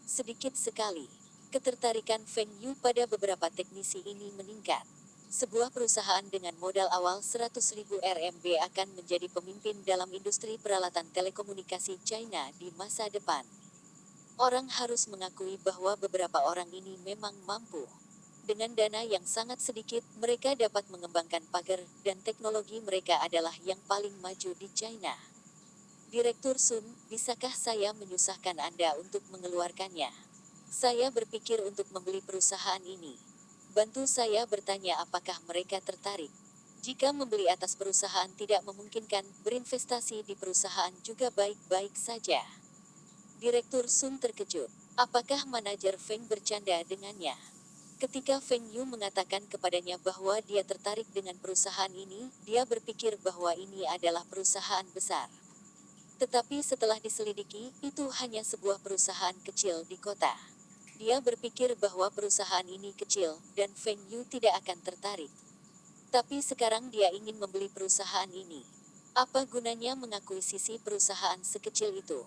Sedikit sekali. Ketertarikan Feng Yu pada beberapa teknisi ini meningkat. Sebuah perusahaan dengan modal awal 100.000 RMB akan menjadi pemimpin dalam industri peralatan telekomunikasi China di masa depan. Orang harus mengakui bahwa beberapa orang ini memang mampu. Dengan dana yang sangat sedikit, mereka dapat mengembangkan pagar, dan teknologi mereka adalah yang paling maju di China. Direktur Sun, bisakah saya menyusahkan Anda untuk mengeluarkannya? Saya berpikir untuk membeli perusahaan ini. Bantu saya bertanya apakah mereka tertarik. Jika membeli atas perusahaan tidak memungkinkan, berinvestasi di perusahaan juga baik-baik saja. Direktur Sun terkejut. Apakah manajer Feng bercanda dengannya? Ketika Feng Yu mengatakan kepadanya bahwa dia tertarik dengan perusahaan ini, dia berpikir bahwa ini adalah perusahaan besar. Tetapi setelah diselidiki, itu hanya sebuah perusahaan kecil di kota. Dia berpikir bahwa perusahaan ini kecil, dan Feng Yu tidak akan tertarik. Tapi sekarang dia ingin membeli perusahaan ini. Apa gunanya mengakuisisi perusahaan sekecil itu?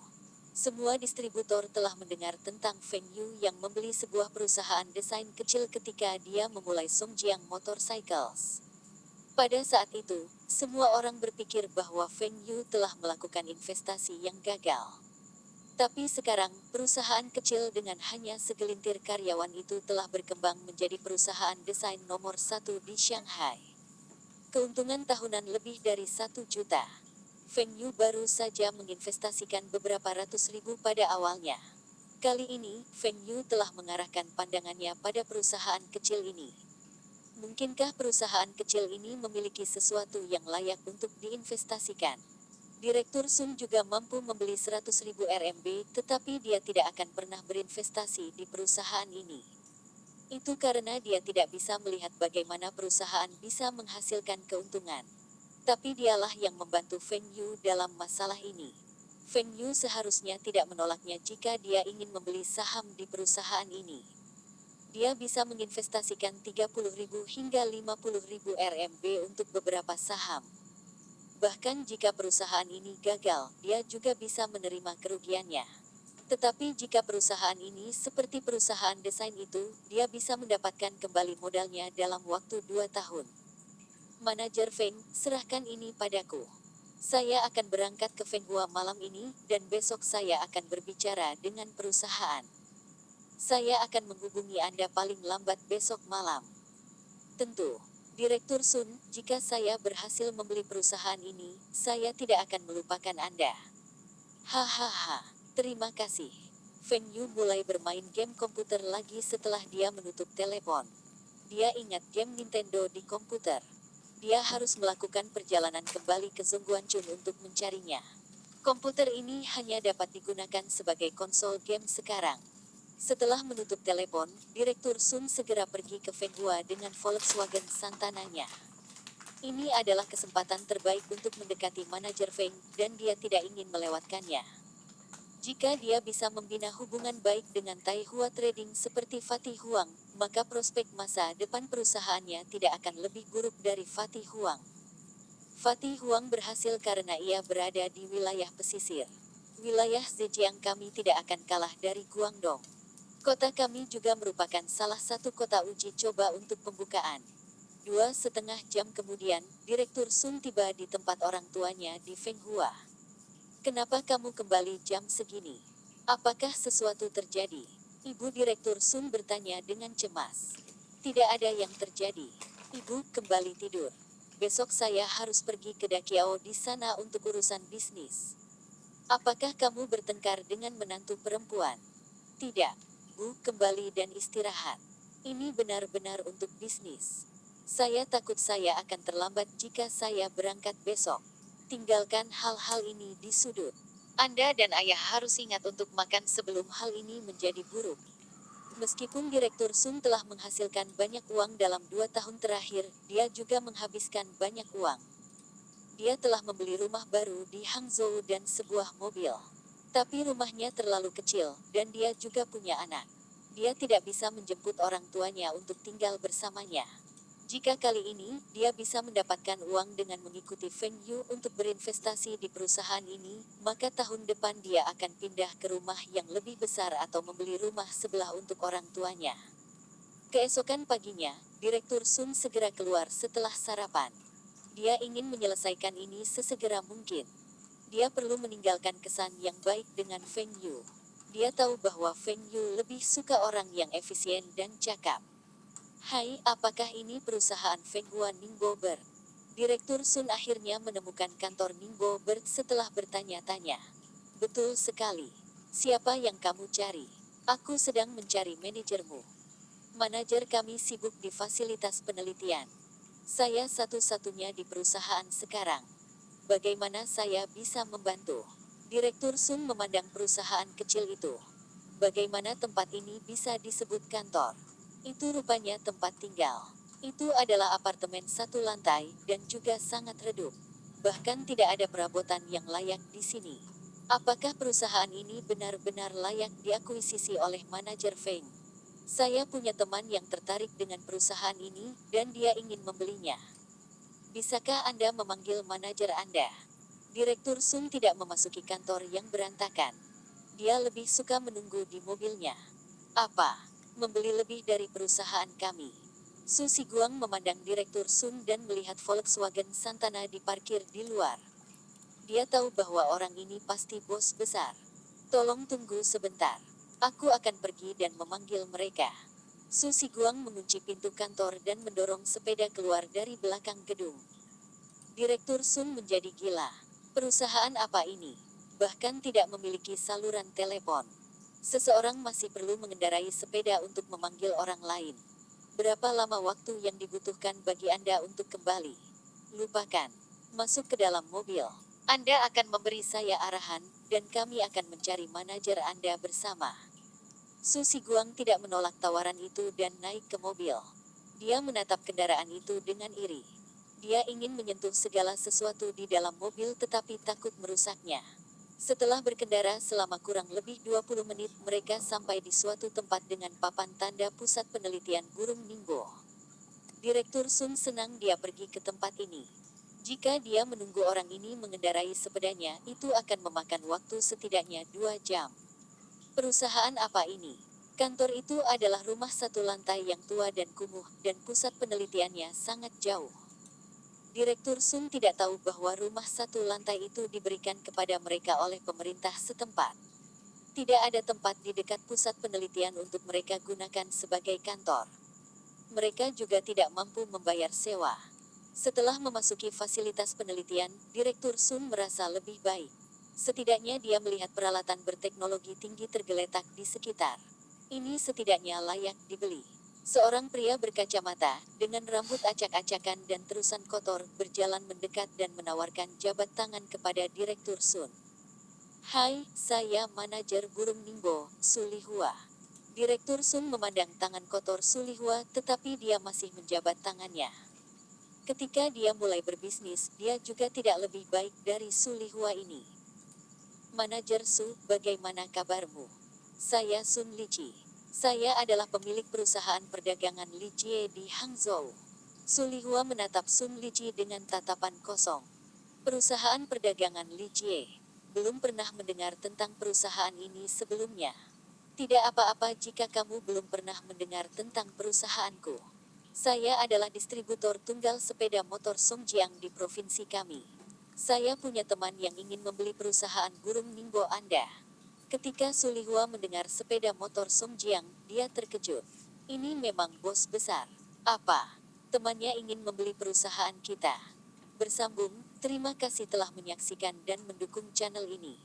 Semua distributor telah mendengar tentang Feng Yu yang membeli sebuah perusahaan desain kecil ketika dia memulai Songjiang Motorcycles. Pada saat itu, semua orang berpikir bahwa Feng Yu telah melakukan investasi yang gagal. Tapi sekarang, perusahaan kecil dengan hanya segelintir karyawan itu telah berkembang menjadi perusahaan desain nomor 1 di Shanghai. Keuntungan tahunan lebih dari 1 juta. Feng Yu baru saja menginvestasikan beberapa ratus ribu pada awalnya. Kali ini, Feng Yu telah mengarahkan pandangannya pada perusahaan kecil ini. Mungkinkah perusahaan kecil ini memiliki sesuatu yang layak untuk diinvestasikan? Direktur Sun juga mampu membeli 100.000 RMB, tetapi dia tidak akan pernah berinvestasi di perusahaan ini. Itu karena dia tidak bisa melihat bagaimana perusahaan bisa menghasilkan keuntungan. Tapi dialah yang membantu Feng Yu dalam masalah ini. Feng Yu seharusnya tidak menolaknya jika dia ingin membeli saham di perusahaan ini. Dia bisa menginvestasikan 30.000 hingga 50.000 RMB untuk beberapa saham. Bahkan jika perusahaan ini gagal, dia juga bisa menerima kerugiannya. Tetapi jika perusahaan ini seperti perusahaan desain itu, dia bisa mendapatkan kembali modalnya dalam waktu 2 tahun. Manajer Feng, serahkan ini padaku. Saya akan berangkat ke Fenghua malam ini, dan besok saya akan berbicara dengan perusahaan. Saya akan menghubungi Anda paling lambat besok malam. Tentu. Direktur Sun, jika saya berhasil membeli perusahaan ini, saya tidak akan melupakan Anda. Hahaha, terima kasih. Feng Yu mulai bermain game komputer lagi setelah dia menutup telepon. Dia ingat game Nintendo di komputer. Dia harus melakukan perjalanan kembali ke Zhongguancun untuk mencarinya. Komputer ini hanya dapat digunakan sebagai konsol game sekarang. Setelah menutup telepon, Direktur Sun segera pergi ke Fenghua dengan Volkswagen Santananya. Ini adalah kesempatan terbaik untuk mendekati manajer Feng, dan dia tidak ingin melewatkannya. Jika dia bisa membina hubungan baik dengan Tai Hua Trading seperti Fatih Huang, maka prospek masa depan perusahaannya tidak akan lebih buruk dari Fatih Huang. Fatih Huang berhasil karena ia berada di wilayah pesisir. Wilayah Zhejiang kami tidak akan kalah dari Guangdong. Kota kami juga merupakan salah satu kota uji coba untuk pembukaan. 2,5 jam kemudian, Direktur Sun tiba di tempat orang tuanya di Fenghua. Kenapa kamu kembali jam segini? Apakah sesuatu terjadi? Ibu Direktur Sun bertanya dengan cemas. Tidak ada yang terjadi. Ibu kembali tidur. Besok saya harus pergi ke Dakiao di sana untuk urusan bisnis. Apakah kamu bertengkar dengan menantu perempuan? Tidak. Bu, kembali dan istirahat. Ini benar-benar untuk bisnis. Saya takut saya akan terlambat jika saya berangkat besok. Tinggalkan hal-hal ini di sudut. Anda dan ayah harus ingat untuk makan sebelum hal ini menjadi buruk. Meskipun Direktur Sun telah menghasilkan banyak uang dalam 2 tahun terakhir, dia juga menghabiskan banyak uang. Dia telah membeli rumah baru di Hangzhou dan sebuah mobil. Tapi rumahnya terlalu kecil, dan dia juga punya anak. Dia tidak bisa menjemput orang tuanya untuk tinggal bersamanya. Jika kali ini, dia bisa mendapatkan uang dengan mengikuti Feng Yu untuk berinvestasi di perusahaan ini, maka tahun depan dia akan pindah ke rumah yang lebih besar atau membeli rumah sebelah untuk orang tuanya. Keesokan paginya, Direktur Sun segera keluar setelah sarapan. Dia ingin menyelesaikan ini sesegera mungkin. Dia perlu meninggalkan kesan yang baik dengan Feng Yu. Dia tahu bahwa Feng Yu lebih suka orang yang efisien dan cakap. Hai, apakah ini perusahaan Fenghua Ningbo Bird? Direktur Sun akhirnya menemukan kantor Ningbo Bird setelah bertanya-tanya. Betul sekali. Siapa yang kamu cari? Aku sedang mencari manajermu. Manajer kami sibuk di fasilitas penelitian. Saya satu-satunya di perusahaan sekarang. Bagaimana saya bisa membantu? Direktur Sun memandang perusahaan kecil itu. Bagaimana tempat ini bisa disebut kantor? Itu rupanya tempat tinggal. Itu adalah apartemen 1 lantai, dan juga sangat redup. Bahkan tidak ada perabotan yang layak di sini. Apakah perusahaan ini benar-benar layak diakuisisi oleh manajer Feng? Saya punya teman yang tertarik dengan perusahaan ini, dan dia ingin membelinya. Bisakah Anda memanggil manajer Anda? Direktur Sun tidak memasuki kantor yang berantakan. Dia lebih suka menunggu di mobilnya. Apa? Membeli lebih dari perusahaan kami. Su Siguang memandang Direktur Sun dan melihat Volkswagen Santana diparkir di luar. Dia tahu bahwa orang ini pasti bos besar. Tolong tunggu sebentar. Aku akan pergi dan memanggil mereka. Su Siguang mengunci pintu kantor dan mendorong sepeda keluar dari belakang gedung. Direktur Sun menjadi gila. Perusahaan apa ini? Bahkan tidak memiliki saluran telepon. Seseorang masih perlu mengendarai sepeda untuk memanggil orang lain. Berapa lama waktu yang dibutuhkan bagi Anda untuk kembali? Lupakan. Masuk ke dalam mobil. Anda akan memberi saya arahan, dan kami akan mencari manajer Anda bersama. Su Siguang tidak menolak tawaran itu dan naik ke mobil. Dia menatap kendaraan itu dengan iri. Dia ingin menyentuh segala sesuatu di dalam mobil tetapi takut merusaknya. Setelah berkendara selama kurang lebih 20 menit, mereka sampai di suatu tempat dengan papan tanda Pusat Penelitian Burung Ningbo. Direktur Sun senang dia pergi ke tempat ini. Jika dia menunggu orang ini mengendarai sepedanya, itu akan memakan waktu setidaknya 2 jam. Perusahaan apa ini? Kantor itu adalah rumah 1 lantai yang tua dan kumuh, dan pusat penelitiannya sangat jauh. Direktur Sun tidak tahu bahwa rumah 1 lantai itu diberikan kepada mereka oleh pemerintah setempat. Tidak ada tempat di dekat pusat penelitian untuk mereka gunakan sebagai kantor. Mereka juga tidak mampu membayar sewa. Setelah memasuki fasilitas penelitian, Direktur Sun merasa lebih baik. Setidaknya dia melihat peralatan berteknologi tinggi tergeletak di sekitar. Ini setidaknya layak dibeli. Seorang pria berkacamata, dengan rambut acak-acakan dan terusan kotor, berjalan mendekat dan menawarkan jabat tangan kepada Direktur Sun. Hai, saya manajer Burung Ningbo, Su Lihua. Direktur Sun memandang tangan kotor Su Lihua, tetapi dia masih menjabat tangannya. Ketika dia mulai berbisnis, dia juga tidak lebih baik dari Su Lihua ini. Manajer Su, bagaimana kabarmu? Saya Sun Lichi. Saya adalah pemilik perusahaan perdagangan Li Jie di Hangzhou. Sulihua menatap Sun Lijie dengan tatapan kosong. Perusahaan perdagangan Lijie. Belum pernah mendengar tentang perusahaan ini sebelumnya. Tidak apa-apa jika kamu belum pernah mendengar tentang perusahaanku. Saya adalah distributor tunggal sepeda motor Songjiang di provinsi kami. Saya punya teman yang ingin membeli perusahaan Gurun Ningbo Anda. Ketika Sulihua mendengar sepeda motor Songjiang, dia terkejut. Ini memang bos besar. Apa? Temannya ingin membeli perusahaan kita. Bersambung, terima kasih telah menyaksikan dan mendukung channel ini.